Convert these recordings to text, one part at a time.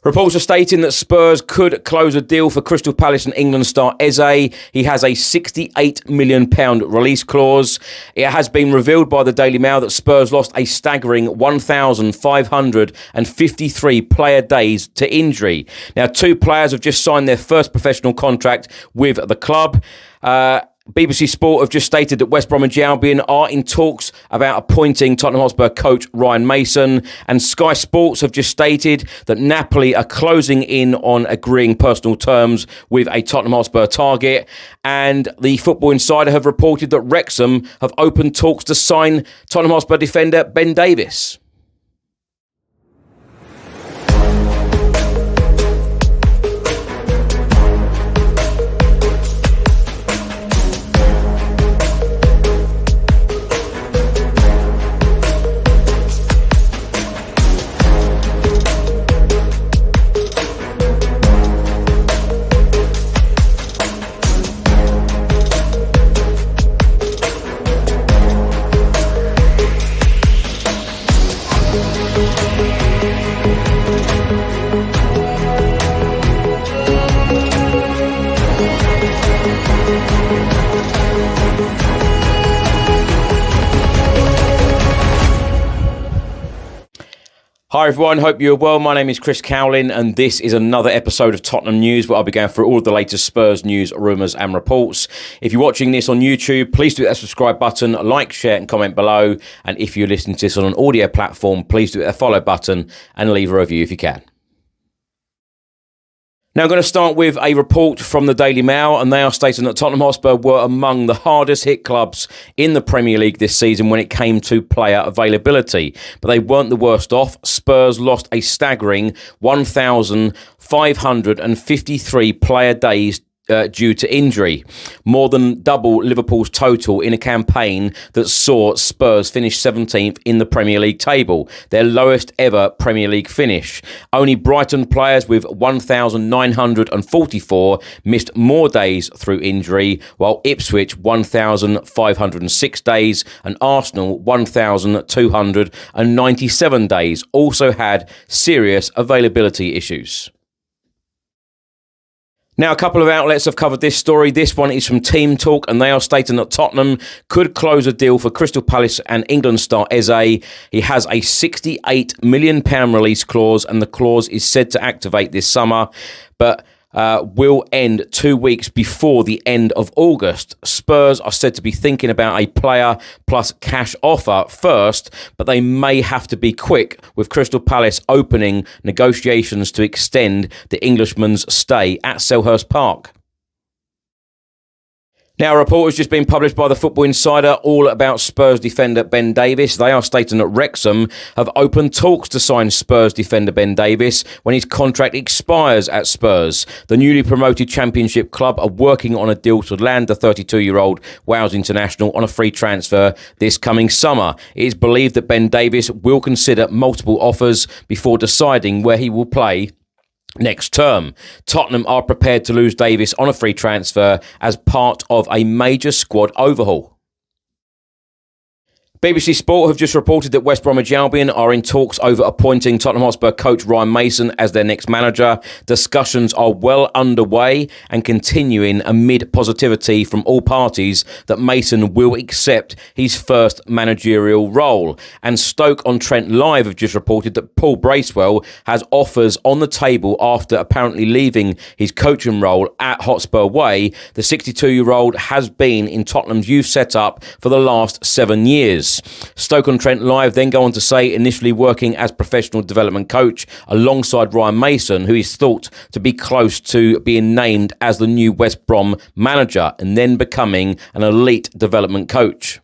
Reports are stating that Spurs could close a deal for Crystal Palace and England star Eze. He has a £68 million release clause. It has been revealed by the Daily Mail that Spurs lost a staggering 1,553 player days to injury. Now, two players have just signed their first professional contract with the club. BBC Sport have just stated that West Bromwich Albion are in talks about appointing Tottenham Hotspur coach Ryan Mason, and Sky Sports have just stated that Napoli are closing in on agreeing personal terms with a Tottenham Hotspur target, and the Football Insider have reported that Wrexham have opened talks to sign Tottenham Hotspur defender Ben Davies. Hi everyone, hope you're well. My name is Chris Cowlin and this is another episode of Tottenham News where I'll be going through all of the latest Spurs news, rumours and reports. If you're watching this on YouTube, please do hit that subscribe button, like, share and comment below. And if you're listening to this on an audio platform, please do hit the follow button and leave a review if you can. Now I'm going to start with a report from the Daily Mail, and they are stating that Tottenham Hotspur were among the hardest hit clubs in the Premier League this season when it came to player availability. But they weren't the worst off. Spurs lost a staggering 1,553 player days due to injury, more than double Liverpool's total in a campaign that saw Spurs finish 17th in the Premier League table, their lowest ever Premier League finish. Only Brighton players with 1,944 missed more days through injury, while Ipswich 1,506 days and Arsenal 1,297 days also had serious availability issues. Now, a couple of outlets have covered this story. This one is from Team Talk, and they are stating that Tottenham could close a deal for Crystal Palace and England star Eze. He has a £68 million release clause, and the clause is said to activate this summer, but will end 2 weeks before the end of August. Spurs are said to be thinking about a player plus cash offer first, but they may have to be quick, with Crystal Palace opening negotiations to extend the Englishman's stay at Selhurst Park. Now, a report has just been published by the Football Insider all about Spurs defender Ben Davies. They are stating that Wrexham have opened talks to sign Spurs defender Ben Davies when his contract expires at Spurs. The newly promoted Championship club are working on a deal to land the 32-year-old Wales international on a free transfer this coming summer. It is believed that Ben Davies will consider multiple offers before deciding where he will play next term. Tottenham are prepared to lose Davies on a free transfer as part of a major squad overhaul. BBC Sport have just reported that West Bromwich Albion are in talks over appointing Tottenham Hotspur coach Ryan Mason as their next manager. Discussions are well underway and continuing amid positivity from all parties that Mason will accept his first managerial role. And Stoke-on-Trent Live have just reported that Paul Bracewell has offers on the table after apparently leaving his coaching role at Hotspur Way. The 62-year-old has been in Tottenham's youth setup for the last 7 years. Stoke-on-Trent Live then go on to say initially working as professional development coach alongside Ryan Mason, who is thought to be close to being named as the new West Brom manager and then becoming an elite development coach.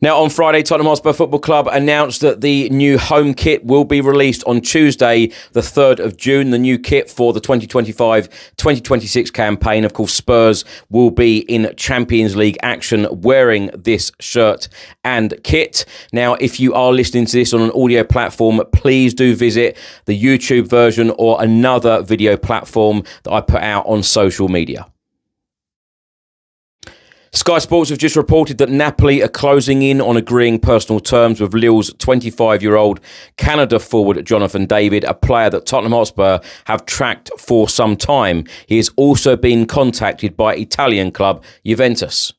Now, on Friday, Tottenham Hotspur Football Club announced that the new home kit will be released on Tuesday, the 3rd of June. The new kit for the 2025-2026 campaign. Of course, Spurs will be in Champions League action wearing this shirt and kit. Now, if you are listening to this on an audio platform, please do visit the YouTube version or another video platform that I put out on social media. Sky Sports have just reported that Napoli are closing in on agreeing personal terms with Lille's 25-year-old Canada forward Jonathan David, a player that Tottenham Hotspur have tracked for some time. He has also been contacted by Italian club Juventus.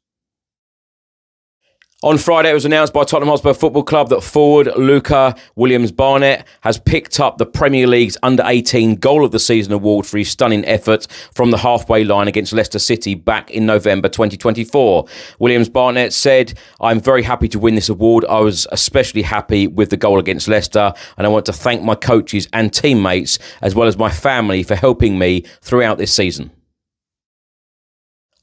On Friday, it was announced by Tottenham Hotspur Football Club that forward Luca Williams-Barnett has picked up the Premier League's Under-18 Goal of the Season award for his stunning effort from the halfway line against Leicester City back in November 2024. Williams-Barnett said, "I'm very happy to win this award. I was especially happy with the goal against Leicester, and I want to thank my coaches and teammates, as well as my family, for helping me throughout this season."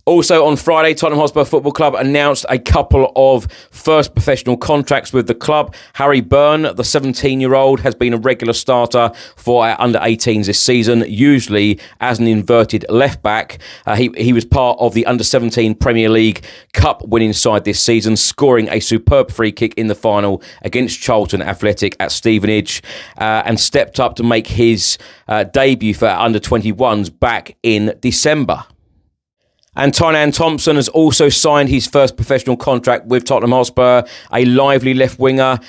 Also on Friday, Tottenham Hotspur Football Club announced a couple of first professional contracts with the club. Harry Byrne, the 17-year-old, has been a regular starter for our under-18s this season, usually as an inverted left-back. He was part of the under-17 Premier League Cup winning side this season, scoring a superb free kick in the final against Charlton Athletic at Stevenage, and stepped up to make his debut for under-21s back in December. And Tynan Thompson has also signed his first professional contract with Tottenham Hotspur, a lively left winger.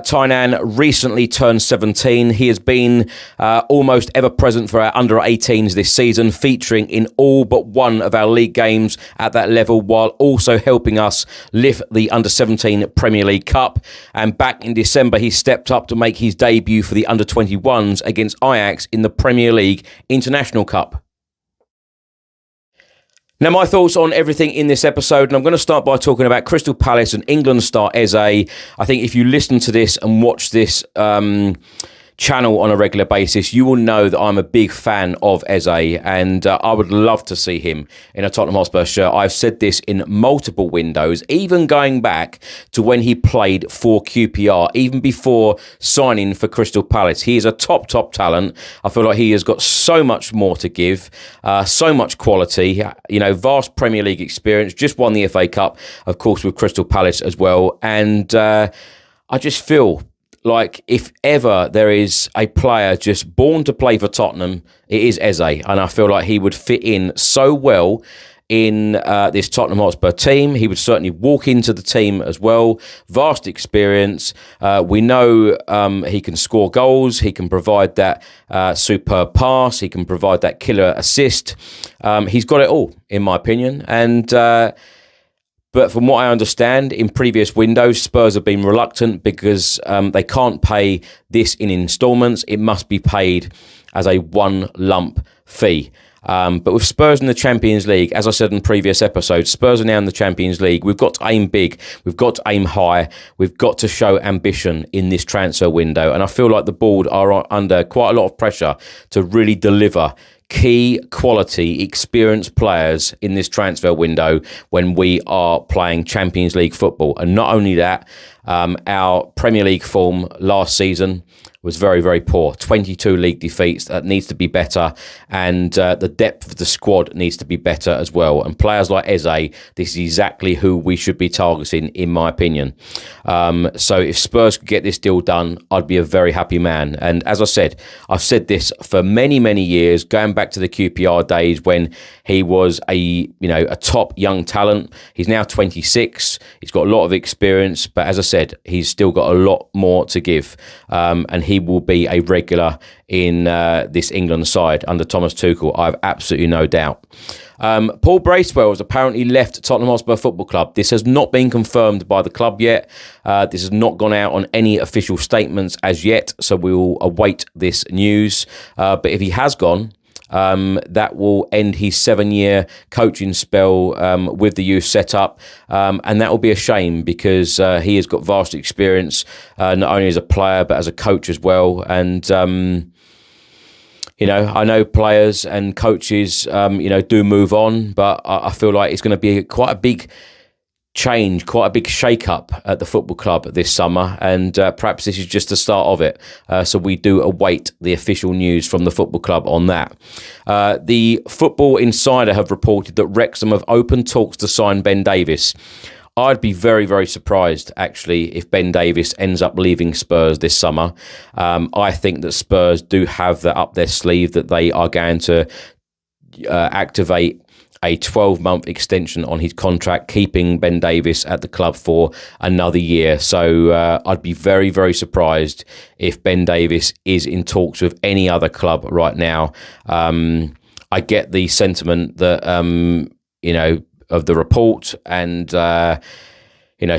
Tynan recently turned 17. He has been almost ever present for our under-18s this season, featuring in all but one of our league games at that level, while also helping us lift the under-17 Premier League Cup. And back in December, he stepped up to make his debut for the under-21s against Ajax in the Premier League International Cup. Now, my thoughts on everything in this episode, and I'm going to start by talking about Crystal Palace and England star Eze. I think if you listen to this and watch this channel on a regular basis, you will know that I'm a big fan of Eze, and I would love to see him in a Tottenham Hotspur shirt. I've said this in multiple windows, even going back to when he played for QPR, even before signing for Crystal Palace. He is a top talent. I feel like he has got so much more to give, so much quality, vast Premier League experience, just won the FA Cup, of course, with Crystal Palace as well. And I just feel like if ever there is a player just born to play for Tottenham, it is Eze. And I feel like he would fit in so well in this Tottenham Hotspur team. He would certainly walk into the team as well. Vast experience. We know he can score goals. He can provide that superb pass. He can provide that killer assist. He's got it all, in my opinion. And but from what I understand, in previous windows, Spurs have been reluctant because they can't pay this in instalments. It must be paid as a one lump fee. But with Spurs in the Champions League, as I said in previous episodes, Spurs are now in the Champions League. We've got to aim big. We've got to aim high. We've got to show ambition in this transfer window. And I feel like the board are under quite a lot of pressure to really deliver key quality experienced players in this transfer window when we are playing Champions League football. And not only that, our Premier League form last season was very, very poor. 22 league defeats. That needs to be better. And the depth of the squad needs to be better as well. And players like Eze, this is exactly who we should be targeting, in my opinion. So if Spurs could get this deal done, I'd be a very happy man. And as I said, I've said this for many, many years, going back to the QPR days when he was a top young talent. He's now 26. He's got a lot of experience. But as I said, he's still got a lot more to give. And he will be a regular in this England side under Thomas Tuchel. I have absolutely no doubt. Paul Bracewell has apparently left Tottenham Hotspur Football Club. This has not been confirmed by the club yet. This has not gone out on any official statements as yet, so we will await this news. But if he has gone, that will end his 7-year coaching spell with the youth setup, and that will be a shame because he has got vast experience, not only as a player but as a coach as well. And I know players and coaches do move on, but I feel like it's going to be quite a big change, quite a big shake-up at the football club this summer, and perhaps this is just the start of it. So we do await the official news from the football club on that. The Football Insider have reported that Wrexham have opened talks to sign Ben Davies. I'd be very, very surprised, actually, if Ben Davies ends up leaving Spurs this summer. I think that Spurs do have that up their sleeve, that they are going to activate a 12-month extension on his contract, keeping Ben Davies at the club for another year. So I'd be very, very surprised if Ben Davies is in talks with any other club right now. I get the sentiment that, of the report and,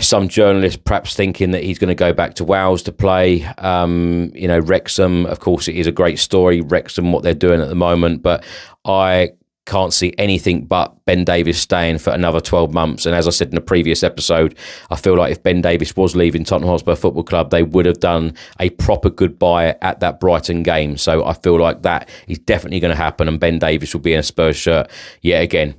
some journalists perhaps thinking that he's going to go back to Wales to play. Wrexham, of course, it is a great story, Wrexham, what they're doing at the moment, but I can't see anything but Ben Davies staying for another 12 months. And as I said in the previous episode, I feel like if Ben Davies was leaving Tottenham Hotspur Football Club, they would have done a proper goodbye at that Brighton game. So I feel like that is definitely going to happen, and Ben Davies will be in a Spurs shirt yet again.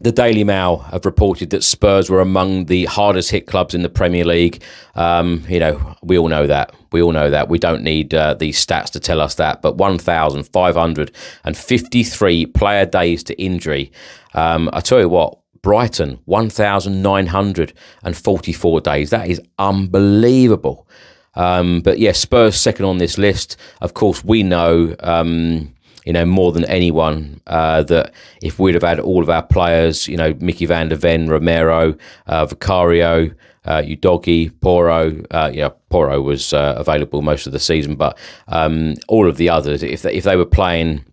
The Daily Mail have reported that Spurs were among the hardest hit clubs in the Premier League. We all know that. We don't need these stats to tell us that. But 1,553 player days to injury. I tell you what, Brighton, 1,944 days. That is unbelievable. But yeah, Spurs second on this list. Of course, we know... more than anyone, that if we'd have had all of our players, Mickey van der Ven, Romero, Vicario, Udogie, Porro, Porro was available most of the season, but all of the others, if they were playing,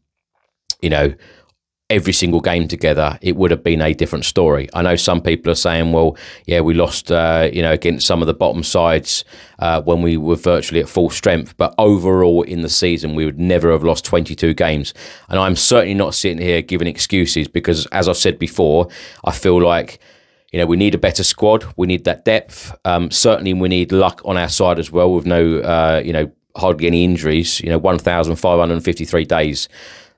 every single game together, it would have been a different story. I know some people are saying, well, yeah, we lost, against some of the bottom sides when we were virtually at full strength. But overall in the season, we would never have lost 22 games. And I'm certainly not sitting here giving excuses because, as I've said before, I feel like, we need a better squad. We need that depth. Certainly we need luck on our side as well with no, hardly any injuries. 1,553 days.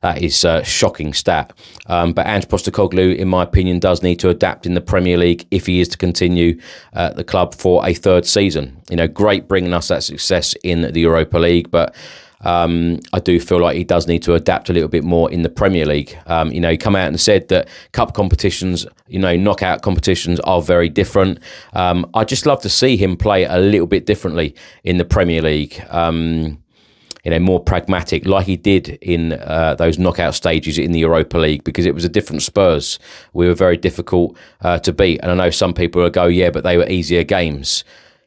That is a shocking stat. But Ange Postecoglou, in my opinion, does need to adapt in the Premier League if he is to continue the club for a third season. Great bringing us that success in the Europa League, but I do feel like he does need to adapt a little bit more in the Premier League. He come out and said that cup competitions, knockout competitions are very different. I'd just love to see him play a little bit differently in the Premier League. More pragmatic, like he did in those knockout stages in the Europa League, because it was a different Spurs. We were very difficult to beat, and I know some people will go, yeah, but they were easier games.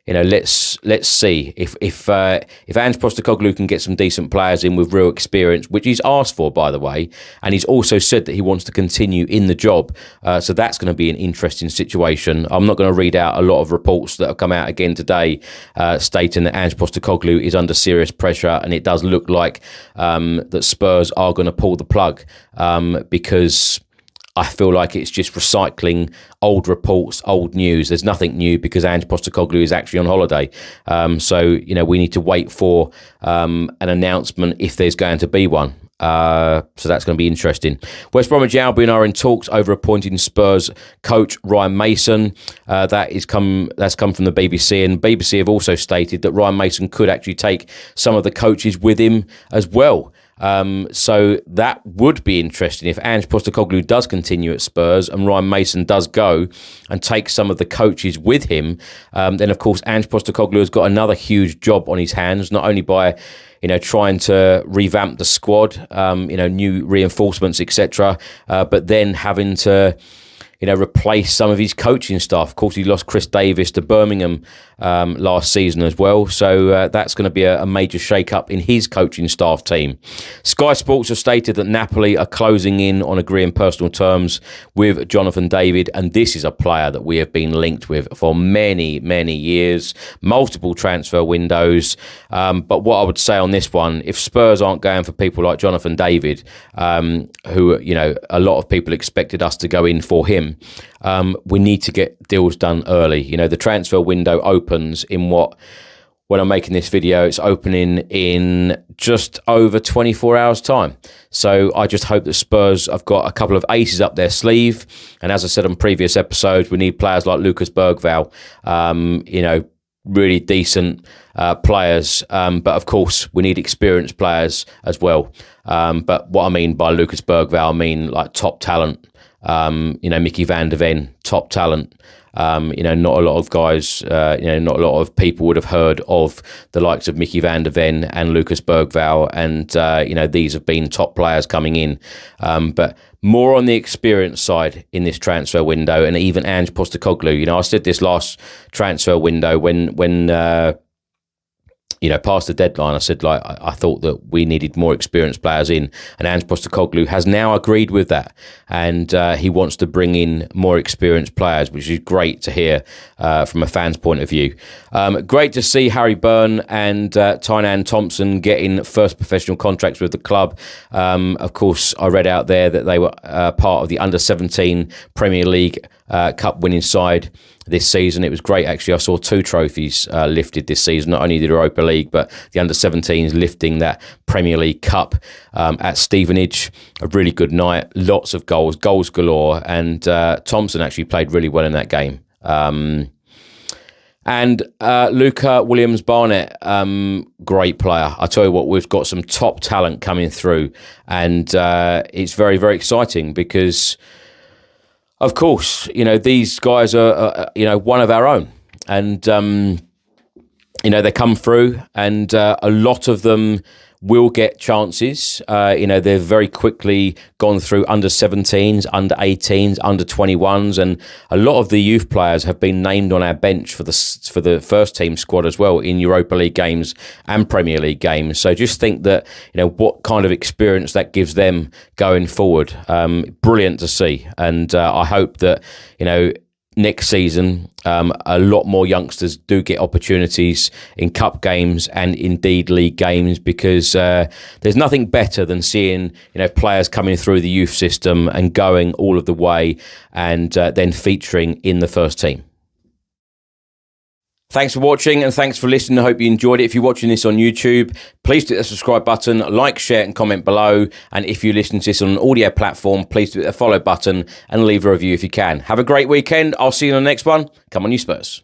Let's see if Ange Postecoglou can get some decent players in with real experience, which he's asked for, by the way, and he's also said that he wants to continue in the job. So that's going to be an interesting situation. I'm not going to read out a lot of reports that have come out again today, stating that Ange Postecoglou is under serious pressure, and it does look like that Spurs are going to pull the plug because I feel like it's just recycling old reports, old news. There's nothing new because Ange Postecoglou is actually on holiday. So we need to wait for an announcement if there's going to be one. So that's going to be interesting. West Bromwich Albion are in talks over appointing Spurs coach Ryan Mason. That's come from the BBC, and BBC have also stated that Ryan Mason could actually take some of the coaches with him as well. So that would be interesting if Ange Postecoglou does continue at Spurs and Ryan Mason does go and take some of the coaches with him. Then of course Ange Postecoglou has got another huge job on his hands, not only by trying to revamp the squad, new reinforcements, etc., but then having to replace some of his coaching staff. Of course, he lost Chris Davies to Birmingham last season as well. So that's going to be a major shake-up in his coaching staff team. Sky Sports have stated that Napoli are closing in on agreeing personal terms with Jonathan David, and this is a player that we have been linked with for many, many years, multiple transfer windows. But what I would say on this one, if Spurs aren't going for people like Jonathan David, who, a lot of people expected us to go in for him, we need to get deals done early. The transfer window opens in when I'm making this video, it's opening in just over 24 hours time. So I just hope that Spurs have got a couple of aces up their sleeve. And as I said on previous episodes, we need players like Lucas Bergvall, really decent players. But of course, we need experienced players as well. But what I mean by Lucas Bergvall, I mean like top talent. Mickey van der Ven, top talent. Not a lot of guys, not a lot of people would have heard of the likes of Mickey van der Ven and Lucas Bergvall, and these have been top players coming in, but more on the experience side in this transfer window, and even Ange Postecoglou. I said this last transfer window when past the deadline, I said, I thought that we needed more experienced players in, and Ange Postecoglou has now agreed with that, and he wants to bring in more experienced players, which is great to hear from a fan's point of view. Great to see Harry Byrne and Tynan Thompson getting first professional contracts with the club. Of course, I read out there that they were part of the Under-17 Premier League Cup winning side this season. It was great, actually. I saw 2 trophies lifted this season, not only the Europa League, but the Under-17s lifting that Premier League Cup at Stevenage. A really good night, lots of goals galore, and Thompson actually played really well in that game. And Luca Williams-Barnett, great player. I tell you what, we've got some top talent coming through, and it's very, very exciting because, of course, these guys are, one of our own, and they come through, and a lot of them will get chances. They've very quickly gone through under-17s, under-18s, under-21s, and a lot of the youth players have been named on our bench for the first team squad as well in Europa League games and Premier League games. So just think that, what kind of experience that gives them going forward. Brilliant to see, and I hope that, next season, a lot more youngsters do get opportunities in cup games and indeed league games, because there's nothing better than seeing players coming through the youth system and going all of the way, and then featuring in the first team. Thanks for watching, and thanks for listening. I hope you enjoyed it. If you're watching this on YouTube, please hit the subscribe button, like, share and comment below. And if you listen to this on an audio platform, please hit the follow button and leave a review if you can. Have a great weekend. I'll see you on the next one. Come on, you Spurs.